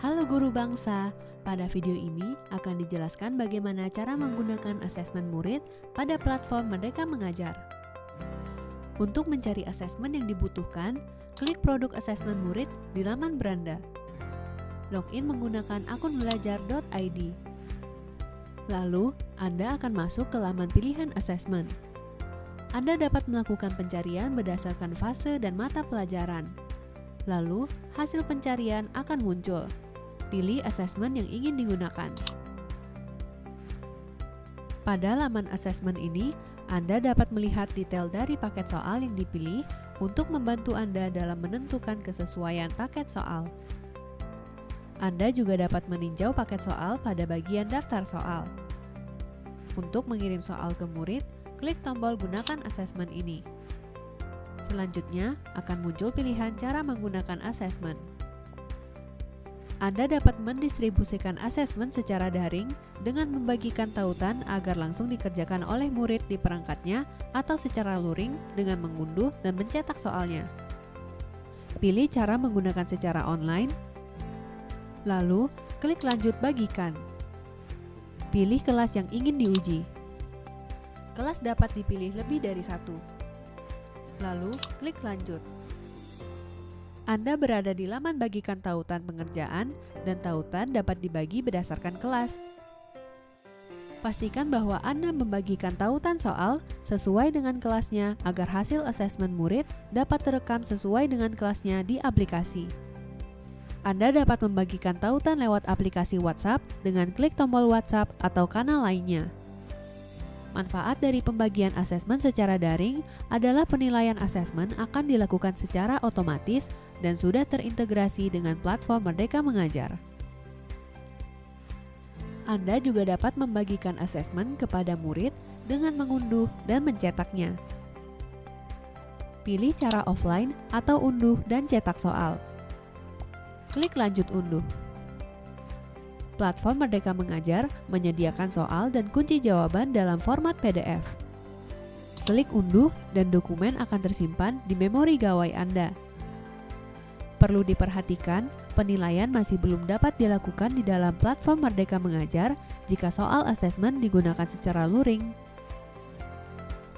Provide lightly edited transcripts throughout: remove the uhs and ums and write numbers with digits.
Halo guru bangsa, pada video ini akan dijelaskan bagaimana cara menggunakan asesmen murid pada platform Merdeka Mengajar. Untuk mencari asesmen yang dibutuhkan, klik produk asesmen murid di laman beranda. Login menggunakan akun belajar.id. Lalu, Anda akan masuk ke laman pilihan asesmen. Anda dapat melakukan pencarian berdasarkan fase dan mata pelajaran. Lalu, hasil pencarian akan muncul. Pilih asesmen yang ingin digunakan. Pada laman asesmen ini, Anda dapat melihat detail dari paket soal yang dipilih untuk membantu Anda dalam menentukan kesesuaian paket soal. Anda juga dapat meninjau paket soal pada bagian daftar soal. Untuk mengirim soal ke murid, klik tombol gunakan asesmen ini. Selanjutnya, akan muncul pilihan cara menggunakan asesmen. Anda dapat mendistribusikan asesmen secara daring dengan membagikan tautan agar langsung dikerjakan oleh murid di perangkatnya atau secara luring dengan mengunduh dan mencetak soalnya. Pilih cara menggunakan secara online, lalu klik lanjut bagikan. Pilih kelas yang ingin diuji. Kelas dapat dipilih lebih dari satu. Lalu klik lanjut. Anda berada di laman bagikan tautan pengerjaan dan tautan dapat dibagi berdasarkan kelas. Pastikan bahwa Anda membagikan tautan soal sesuai dengan kelasnya agar hasil asesmen murid dapat terekam sesuai dengan kelasnya di aplikasi. Anda dapat membagikan tautan lewat aplikasi WhatsApp dengan klik tombol WhatsApp atau kanal lainnya. Manfaat dari pembagian asesmen secara daring adalah penilaian asesmen akan dilakukan secara otomatis dan sudah terintegrasi dengan platform Merdeka Mengajar. Anda juga dapat membagikan asesmen kepada murid dengan mengunduh dan mencetaknya. Pilih cara offline atau unduh dan cetak soal. Klik lanjut unduh. Platform Merdeka Mengajar menyediakan soal dan kunci jawaban dalam format PDF. Klik unduh dan dokumen akan tersimpan di memori gawai Anda. Perlu diperhatikan, penilaian masih belum dapat dilakukan di dalam platform Merdeka Mengajar jika soal asesmen digunakan secara luring.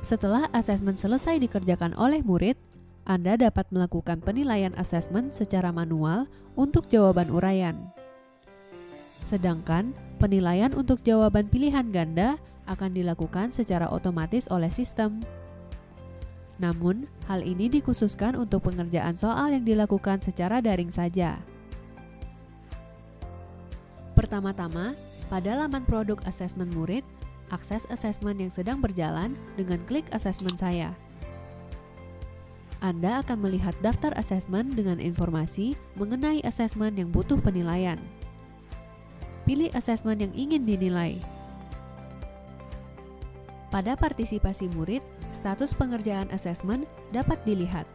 Setelah asesmen selesai dikerjakan oleh murid, Anda dapat melakukan penilaian asesmen secara manual untuk jawaban uraian. Sedangkan penilaian untuk jawaban pilihan ganda akan dilakukan secara otomatis oleh sistem. Namun, hal ini dikhususkan untuk pengerjaan soal yang dilakukan secara daring saja. Pertama-tama, pada laman produk asesmen murid, akses asesmen yang sedang berjalan dengan klik asesmen saya. Anda akan melihat daftar asesmen dengan informasi mengenai asesmen yang butuh penilaian. Pilih asesmen yang ingin dinilai. Pada partisipasi murid, status pengerjaan asesmen dapat dilihat.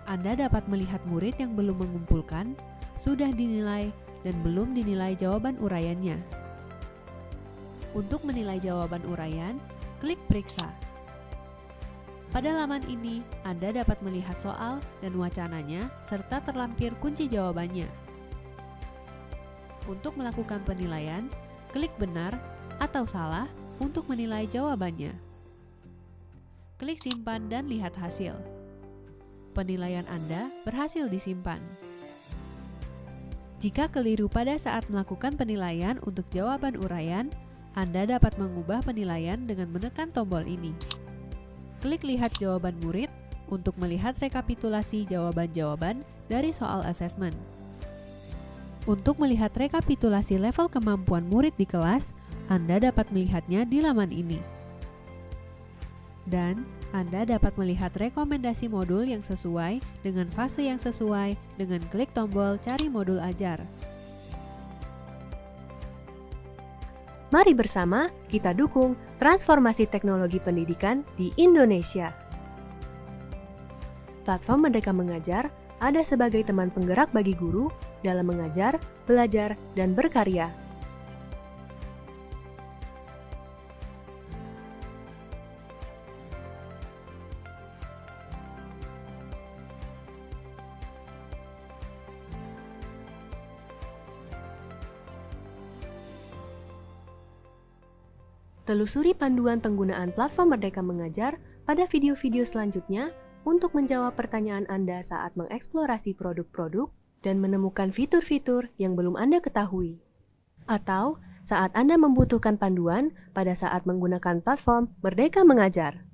Anda dapat melihat murid yang belum mengumpulkan, sudah dinilai, dan belum dinilai jawaban uraiannya. Untuk menilai jawaban uraian, klik periksa. Pada laman ini, Anda dapat melihat soal dan wacananya serta terlampir kunci jawabannya. Untuk melakukan penilaian, klik benar atau salah untuk menilai jawabannya. Klik simpan dan lihat hasil. Penilaian Anda berhasil disimpan. Jika keliru pada saat melakukan penilaian untuk jawaban uraian, Anda dapat mengubah penilaian dengan menekan tombol ini. Klik lihat jawaban murid untuk melihat rekapitulasi jawaban-jawaban dari soal asesmen. Untuk melihat rekapitulasi level kemampuan murid di kelas, Anda dapat melihatnya di laman ini. Dan Anda dapat melihat rekomendasi modul yang sesuai dengan fase yang sesuai dengan klik tombol cari modul ajar. Mari bersama kita dukung transformasi teknologi pendidikan di Indonesia. Platform Merdeka Mengajar ada sebagai teman penggerak bagi guru dalam mengajar, belajar, dan berkarya. Telusuri panduan penggunaan platform Merdeka Mengajar pada video-video selanjutnya untuk menjawab pertanyaan Anda saat mengeksplorasi produk-produk dan menemukan fitur-fitur yang belum Anda ketahui. Atau saat Anda membutuhkan panduan pada saat menggunakan platform Merdeka Mengajar.